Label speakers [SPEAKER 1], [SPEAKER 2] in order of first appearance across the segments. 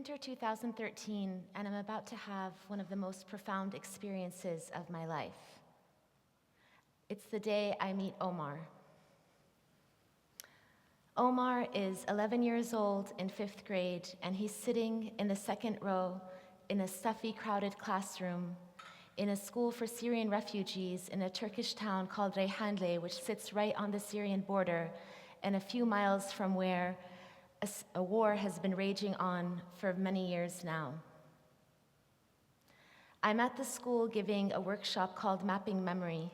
[SPEAKER 1] winter 2013, and I'm about to have one of the most profound experiences of my life. It's the day I meet Omar. Omar is 11 years old in 5th grade, and he's sitting in the second row in a stuffy, crowded classroom in a school for Syrian refugees in a Turkish town called Reyhanli, which sits right on the Syrian border and a few miles from where a war has been raging on for many years now. I'm at the school giving a workshop called Mapping Memory.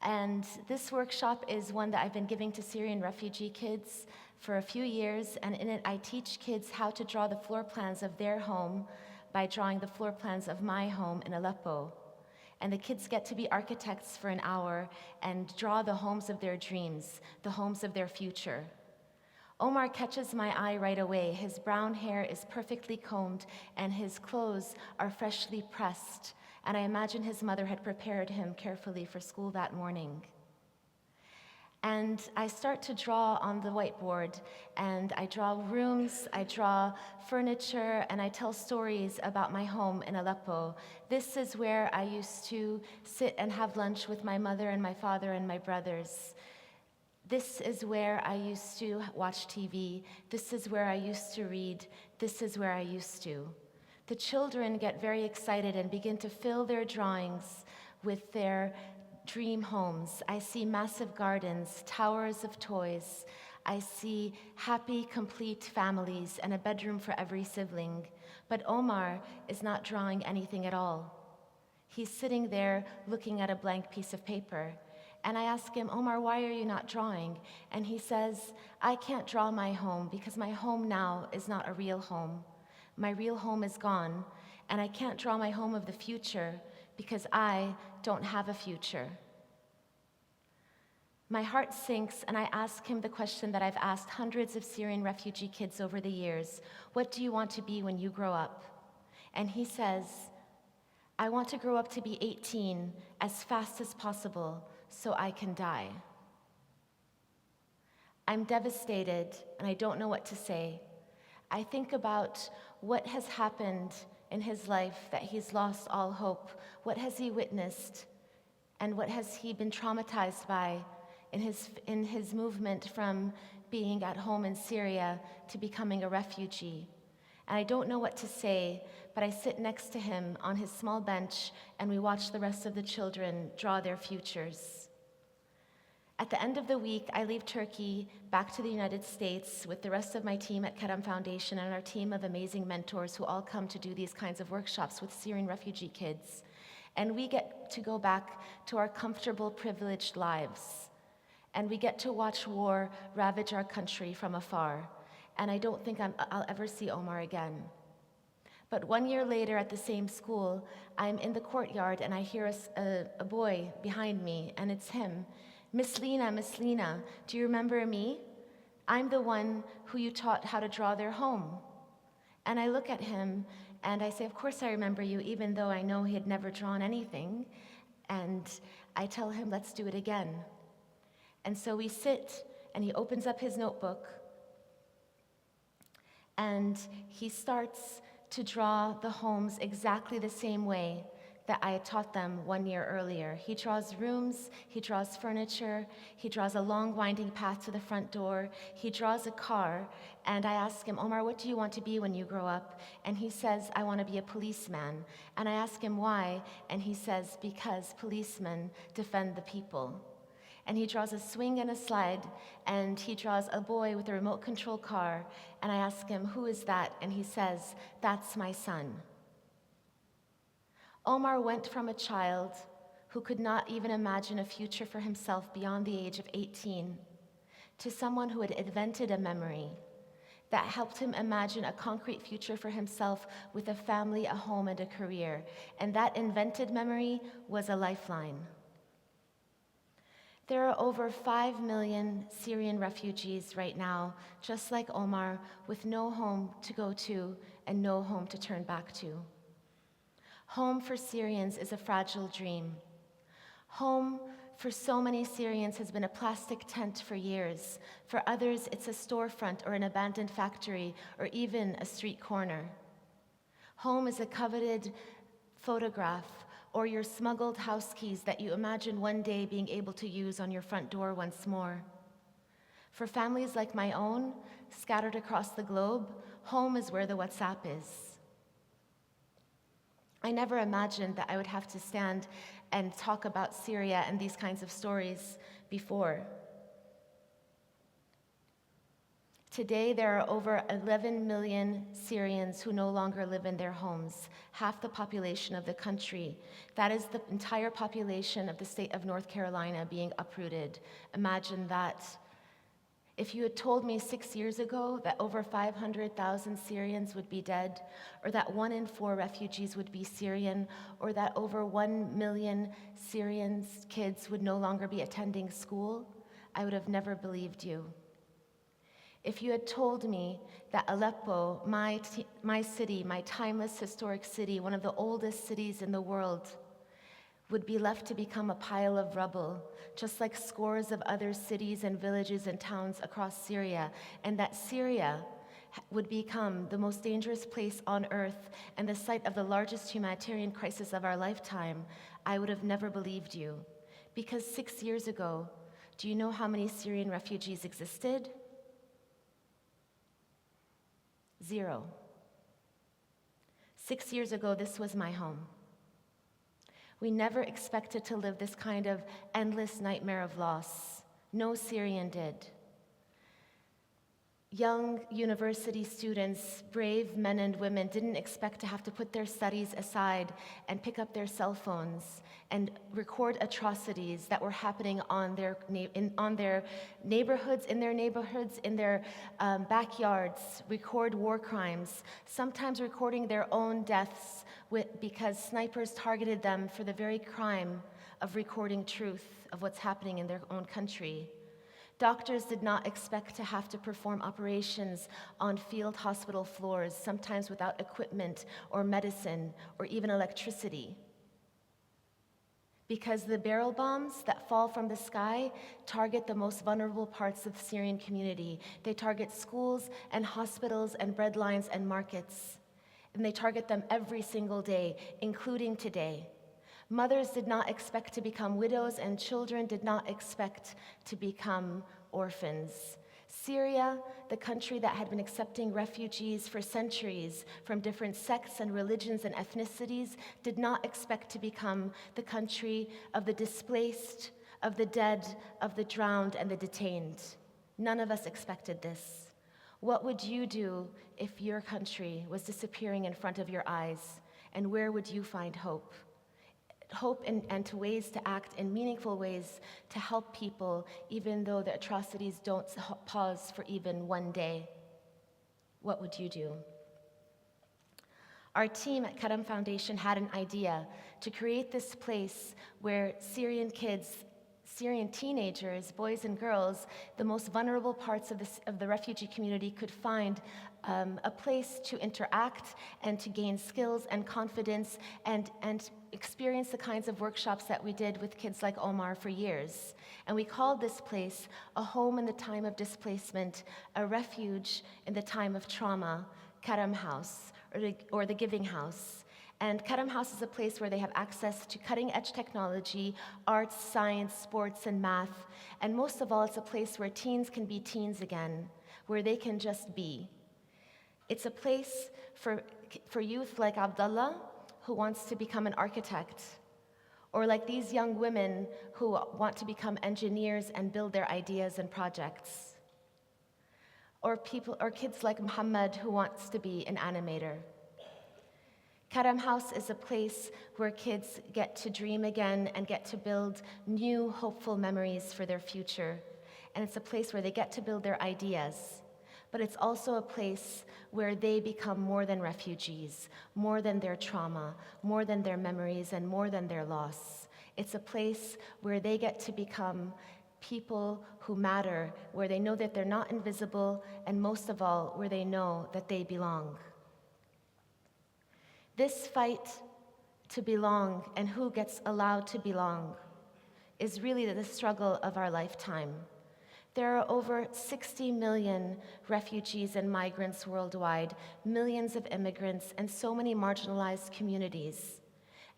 [SPEAKER 1] And this workshop is one that I've been giving to Syrian refugee kids for a few years, and in it I teach kids how to draw the floor plans of their home by drawing the floor plans of my home in Aleppo. And the kids get to be architects for an hour and draw the homes of their dreams, the homes of their future. Omar catches my eye right away. His brown hair is perfectly combed and his clothes are freshly pressed, and I imagine his mother had prepared him carefully for school that morning. And I start to draw on the whiteboard, and I draw rooms, I draw furniture, and I tell stories about my home in Aleppo. This is where I used to sit and have lunch with my mother and my father and my brothers. This is where I used to watch TV. This is where I used to read. This is where I used to. The children get very excited and begin to fill their drawings with their dream homes. I see massive gardens, towers of toys. I see happy, complete families and a bedroom for every sibling. But Omar is not drawing anything at all. He's sitting there looking at a blank piece of paper. And I ask him, Omar, why are you not drawing? And he says, I can't draw my home because my home now is not a real home. My real home is gone, and I can't draw my home of the future because I don't have a future. My heart sinks, and I ask him the question that I've asked hundreds of Syrian refugee kids over the years: what do you want to be when you grow up? And he says, I want to grow up to be 18 as fast as possible so I can die. I'm devastated, and I don't know what to say. I think about what has happened in his life, that he's lost all hope. What has he witnessed? And what has he been traumatized by in his movement from being at home in Syria to becoming a refugee? And I don't know what to say, but I sit next to him on his small bench and we watch the rest of the children draw their futures. At the end of the week, I leave Turkey back to the United States with the rest of my team at Karan Foundation and our team of amazing mentors who all come to do these kinds of workshops with Syrian refugee kids. And we get to go back to our comfortable, privileged lives. And we get to watch war ravage our country from afar. And I don't think I'll ever see Omar again. But 1 year later at the same school, I'm in the courtyard and I hear a boy behind me, and it's him. Miss Lina, do you remember me? I'm the one who you taught how to draw their home. And I look at him and I say, of course I remember you, even though I know he had never drawn anything. And I tell him, let's do it again. And so we sit and he opens up his notebook and he starts to draw the homes exactly the same way that I had taught them 1 year earlier. He draws rooms, he draws furniture, he draws a long winding path to the front door, he draws a car, and I ask him, Omar, what do you want to be when you grow up? And he says, I want to be a policeman. And I ask him why, and he says, because policemen defend the people. And he draws a swing and a slide, and he draws a boy with a remote control car, and I ask him, who is that? And he says, that's my son. Omar went from a child who could not even imagine a future for himself beyond the age of 18 to someone who had invented a memory that helped him imagine a concrete future for himself with a family, a home, and a career. And that invented memory was a lifeline. There are over 5 million Syrian refugees right now, just like Omar, with no home to go to and no home to turn back to. Home for Syrians is a fragile dream. Home for so many Syrians, has been a plastic tent for years. For others, it's a storefront or an abandoned factory or even a street corner. Home is a coveted photograph or your smuggled house keys that you imagine one day being able to use on your front door once more. For families like my own, scattered across the globe, home is where the WhatsApp is. I never imagined that I would have to stand and talk about Syria and these kinds of stories before. Today, there are over 11 million Syrians who no longer live in their homes, half the population of the country. That is the entire population of the state of North Carolina being uprooted. Imagine that. If you had told me 6 years ago that over 500,000 Syrians would be dead, or that 1 in 4 refugees would be Syrian, or that over 1 million Syrian kids would no longer be attending school, I would have never believed you. If you had told me that Aleppo, my city, my timeless historic city, one of the oldest cities in the world, would be left to become a pile of rubble, just like scores of other cities and villages and towns across Syria, and that Syria would become the most dangerous place on earth and the site of the largest humanitarian crisis of our lifetime, I would have never believed you. Because 6 years ago, do you know how many Syrian refugees existed? 0. 6 years ago, this was my home. We never expected to live this kind of endless nightmare of loss. No Syrian did. Young university students, brave men and women, didn't expect to have to put their studies aside and pick up their cell phones and record atrocities that were happening on their neighborhoods, in their backyards, record war crimes, sometimes recording their own deaths because snipers targeted them for the very crime of recording truth of what's happening in their own country. Doctors did not expect to have to perform operations on field hospital floors, sometimes without equipment or medicine or even electricity. Because the barrel bombs that fall from the sky target the most vulnerable parts of the Syrian community. They target schools and hospitals and bread lines and markets. And they target them every single day, including today. Mothers did not expect to become widows, and children did not expect to become orphans. Syria, the country that had been accepting refugees for centuries from different sects and religions and ethnicities, did not expect to become the country of the displaced, of the dead, of the drowned, and the detained. None of us expected this. What would you do if your country was disappearing in front of your eyes? And where would you find hope? Hope and to ways to act in meaningful ways to help people, even though the atrocities don't pause for even one day. What would you do? Our team at Karan Foundation had an idea to create this place where Syrian kids, Syrian teenagers, boys and girls, the most vulnerable parts of the refugee community could find a place to interact and to gain skills and confidence and experience the kinds of workshops that we did with kids like Omar for years. And we called this place a home in the time of displacement, a refuge in the time of trauma, Karam House, or the Giving House. And Karam House is a place where they have access to cutting-edge technology, arts, science, sports, and math. And most of all, it's a place where teens can be teens again, where they can just be. It's a place for youth like Abdullah, who wants to become an architect, or like these young women who want to become engineers and build their ideas and projects, or kids like Muhammad who wants to be an animator. Karam House is a place where kids get to dream again and get to build new, hopeful memories for their future. And it's a place where they get to build their ideas. But it's also a place where they become more than refugees, more than their trauma, more than their memories, and more than their loss. It's a place where they get to become people who matter, where they know that they're not invisible, and most of all, where they know that they belong. This fight to belong and who gets allowed to belong is really the struggle of our lifetime. There are over 60 million refugees and migrants worldwide, millions of immigrants, and so many marginalized communities.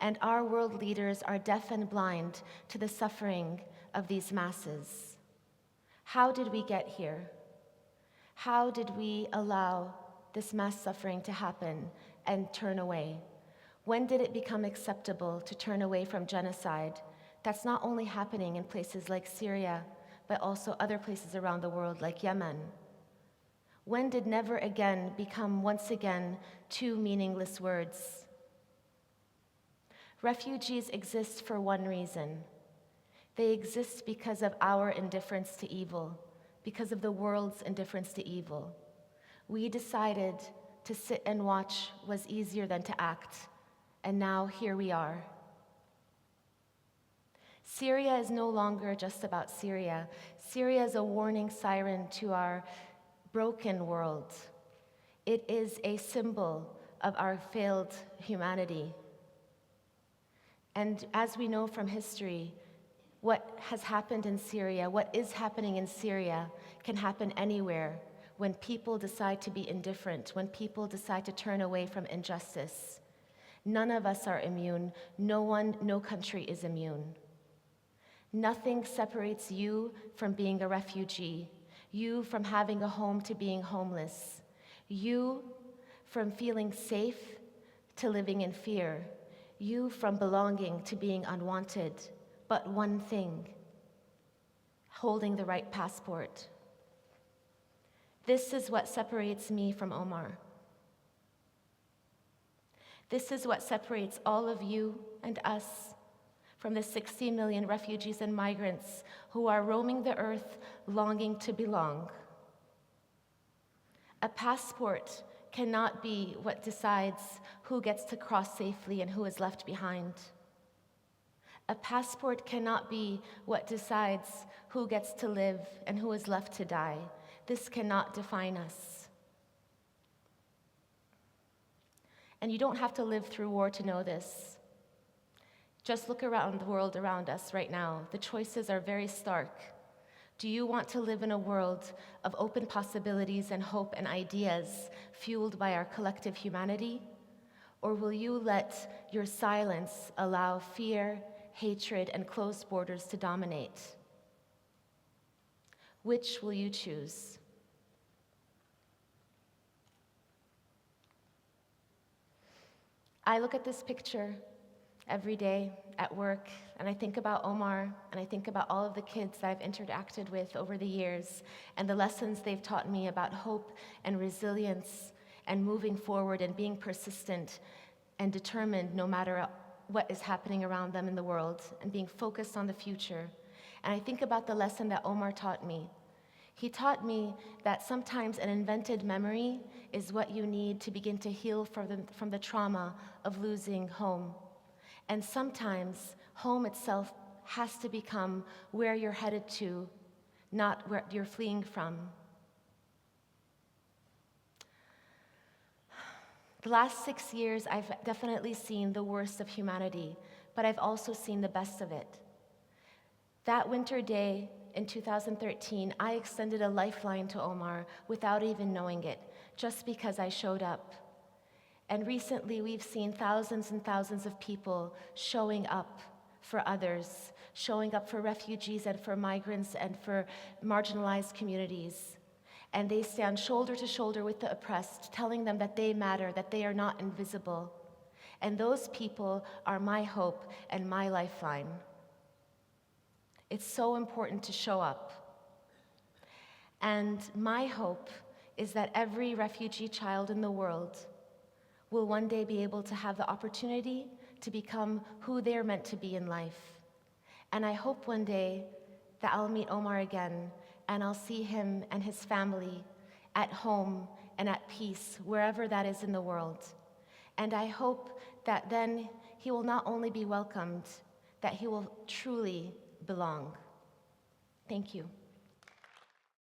[SPEAKER 1] And our world leaders are deaf and blind to the suffering of these masses. How did we get here? How did we allow this mass suffering to happen and turn away? When did it become acceptable to turn away from genocide that's not only happening in places like Syria, but also other places around the world like Yemen? When did never again become once again two meaningless words? Refugees exist for one reason. They exist because of our indifference to evil, because of the world's indifference to evil. We decided to sit and watch was easier than to act, and now here we are. Syria is no longer just about Syria. Syria is a warning siren to our broken world. It is a symbol of our failed humanity. And as we know from history, what has happened in Syria, what is happening in Syria, can happen anywhere when people decide to be indifferent, when people decide to turn away from injustice. None of us are immune. No one, no country is immune. Nothing separates you from being a refugee, you from having a home to being homeless, you from feeling safe to living in fear, you from belonging to being unwanted, but one thing: holding the right passport. This is what separates me from Omar. This is what separates all of you and us from the 60 million refugees and migrants who are roaming the earth longing to belong. A passport cannot be what decides who gets to cross safely and who is left behind. A passport cannot be what decides who gets to live and who is left to die. This cannot define us. And you don't have to live through war to know this. Just look around the world around us right now. The choices are very stark. Do you want to live in a world of open possibilities and hope and ideas fueled by our collective humanity? Or will you let your silence allow fear, hatred, and closed borders to dominate? Which will you choose? I look at this picture every day at work, and I think about Omar, and I think about all of the kids that I've interacted with over the years, and the lessons they've taught me about hope and resilience and moving forward and being persistent and determined no matter what is happening around them in the world, and being focused on the future. And I think about the lesson that Omar taught me. He taught me that sometimes an invented memory is what you need to begin to heal from the trauma of losing home. And sometimes home itself has to become where you're headed to, not where you're fleeing from. The last 6 years, I've definitely seen the worst of humanity, but I've also seen the best of it. That winter day in 2013, I extended a lifeline to Omar without even knowing it, just because I showed up. And recently, we've seen thousands and thousands of people showing up for others, showing up for refugees and for migrants and for marginalized communities. And they stand shoulder to shoulder with the oppressed, telling them that they matter, that they are not invisible. And those people are my hope and my lifeline. It's so important to show up. And my hope is that every refugee child in the world will one day be able to have the opportunity to become who they're meant to be in life. And I hope one day that I'll meet Omar again, and I'll see him and his family at home and at peace, wherever that is in the world. And I hope that then he will not only be welcomed, that he will truly belong. Thank you.